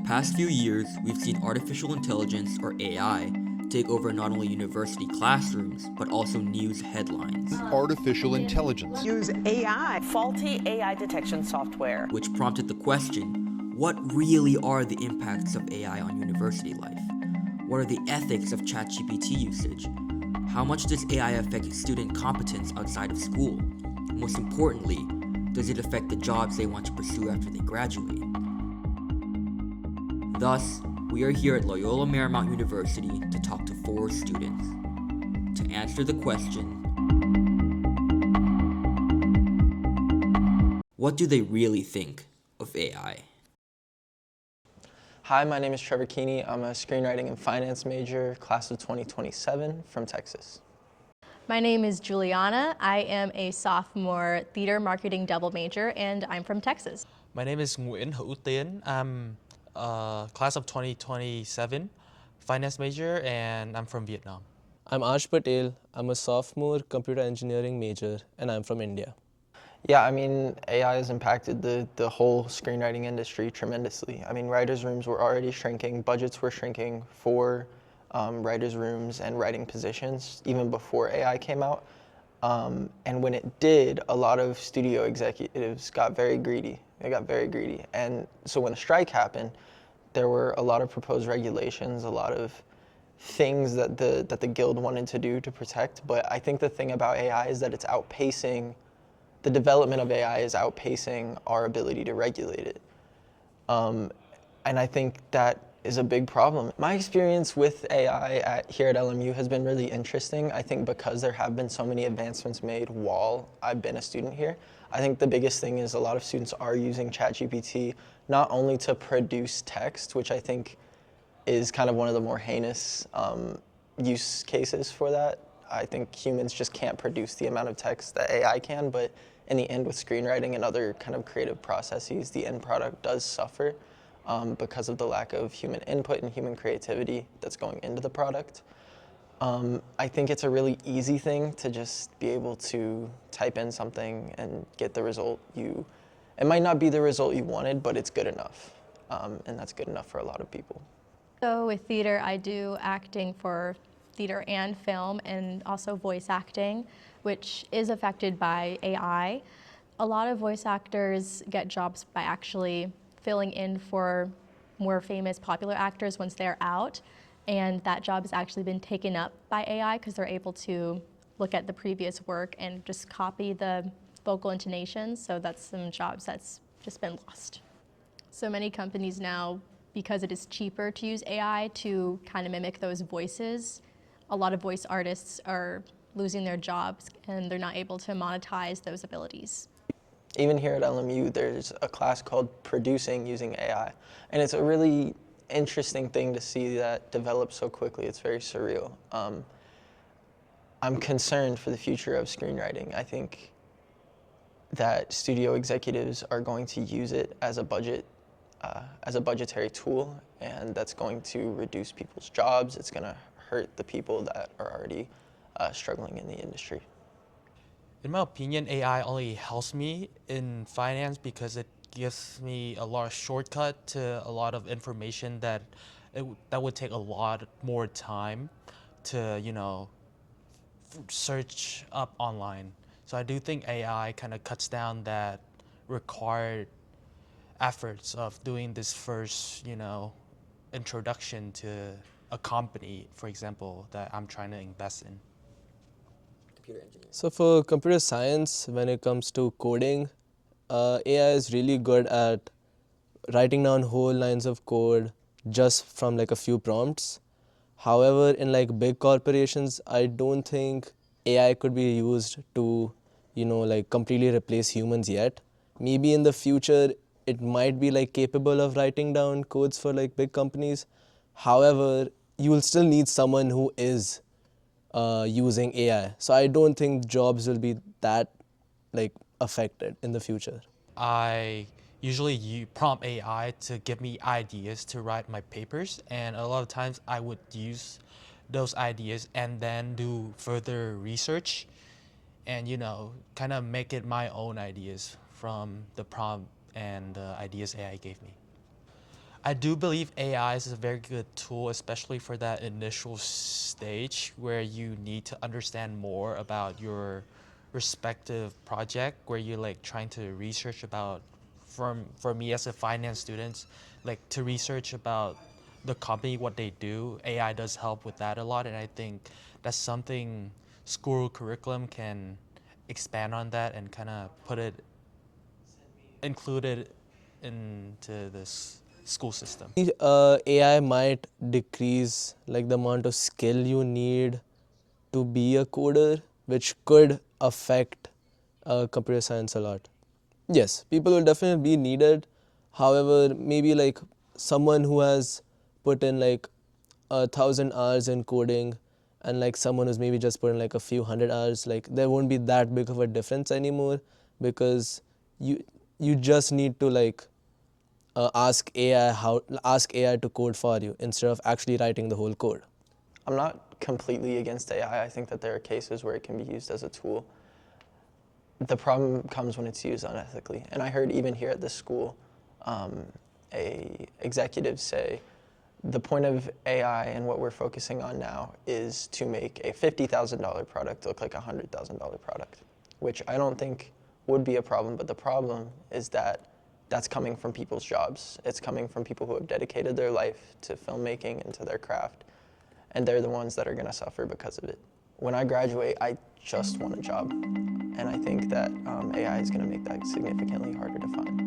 past few years, we've seen artificial intelligence, or AI, take over not only university classrooms, but also news headlines. Artificial intelligence. Use AI. Faulty AI detection software. Which prompted the question, what really are the impacts of AI on university life? What are the ethics of ChatGPT usage? How much does AI affect student competence outside of school? And most importantly, does it affect the jobs they want to pursue after they graduate? Thus, we are here at Loyola Marymount University to talk to 4 students. To answer the question, what do they really think of AI? Hi, my name is Trevor Keeney. I'm a screenwriting and finance major, class of 2027 from Texas. My name is Juliana. I am a sophomore theater marketing double major, and I'm from Texas. My name is Nguen, Tien. I'm class of 2027, finance major, and I'm from Vietnam. I'm Aarsh Patel. I'm a sophomore computer engineering major, and I'm from India. Yeah, I mean, AI has impacted the whole screenwriting industry tremendously. I mean, writers' rooms were already shrinking, budgets were shrinking for writers' rooms and writing positions even before AI came out. And when it did, a lot of studio executives got very greedy. They got very greedy. And so when the strike happened, there were a lot of proposed regulations, a lot of things that the guild wanted to do to protect. But I think the thing about AI is that it's outpacing, the development of AI is outpacing our ability to regulate it. And I think that is a big problem. My experience with AI here at LMU has been really interesting. I think because there have been so many advancements made while I've been a student here. I think the biggest thing is a lot of students are using ChatGPT not only to produce text, which I think is kind of one of the more heinous use cases for that. I think humans just can't produce the amount of text that AI can, but in the end with screenwriting and other kind of creative processes, the end product does suffer because of the lack of human input and human creativity that's going into the product. I think it's a really easy thing to just be able to type in something and get the result it might not be the result you wanted, but it's good enough. And that's good enough for a lot of people. So with theater, I do acting for theater and film, and also voice acting, which is affected by AI. A lot of voice actors get jobs by actually filling in for more famous, popular actors once they're out, and that job has actually been taken up by AI because they're able to look at the previous work and just copy the vocal intonations, so that's some jobs that's just been lost. So many companies now, because it is cheaper to use AI to kind of mimic those voices, a lot of voice artists are losing their jobs and they're not able to monetize those abilities. Even here at LMU, there's a class called Producing Using AI. And it's a really interesting thing to see that develop so quickly. It's very surreal. I'm concerned for the future of screenwriting. I think that studio executives are going to use it as a budgetary tool, and that's going to reduce people's jobs. It's going to hurt the people that are already struggling in the industry. In my opinion, AI only helps me in finance because it gives me a lot of shortcut to a lot of information that would take a lot more time to, search up online. So I do think AI kind of cuts down that required efforts of doing this first, introduction to a company, for example, that I'm trying to invest in. So for computer science, when it comes to coding, AI is really good at writing down whole lines of code just from like a few prompts. However, in like big corporations, I don't think AI could be used to, completely replace humans yet. Maybe in the future, it might be like capable of writing down codes for like big companies. However, you will still need someone who is using AI. So I don't think jobs will be that affected in the future. I usually prompt AI to give me ideas to write my papers, and a lot of times I would use those ideas and then do further research and kind of make it my own ideas from the prompt and the ideas AI gave me. I do believe AI is a very good tool, especially for that initial stage where you need to understand more about your respective project, where you're like trying to research about, for me as a finance student, like to research about the company, what they do. AI does help with that a lot, and I think that's something school curriculum can expand on that and kind of include it into this school system. AI might decrease like the amount of skill you need to be a coder, which could affect computer science a lot. Yes, people will definitely be needed. However, maybe like someone who has put in like 1,000 hours in coding and like someone who's maybe just put in like a few hundred hours, like there won't be that big of a difference anymore, because you just need to like ask AI to code for you instead of actually writing the whole code. I'm not completely against AI. I think that there are cases where it can be used as a tool. The problem comes when it's used unethically. And I heard even here at this school, a executive say, the point of AI and what we're focusing on now is to make a $50,000 product look like a $100,000 product, which I don't think would be a problem. But the problem is that that's coming from people's jobs. It's coming from people who have dedicated their life to filmmaking and to their craft, and they're the ones that are gonna suffer because of it. When I graduate, I just want a job, and I think that AI is gonna make that significantly harder to find.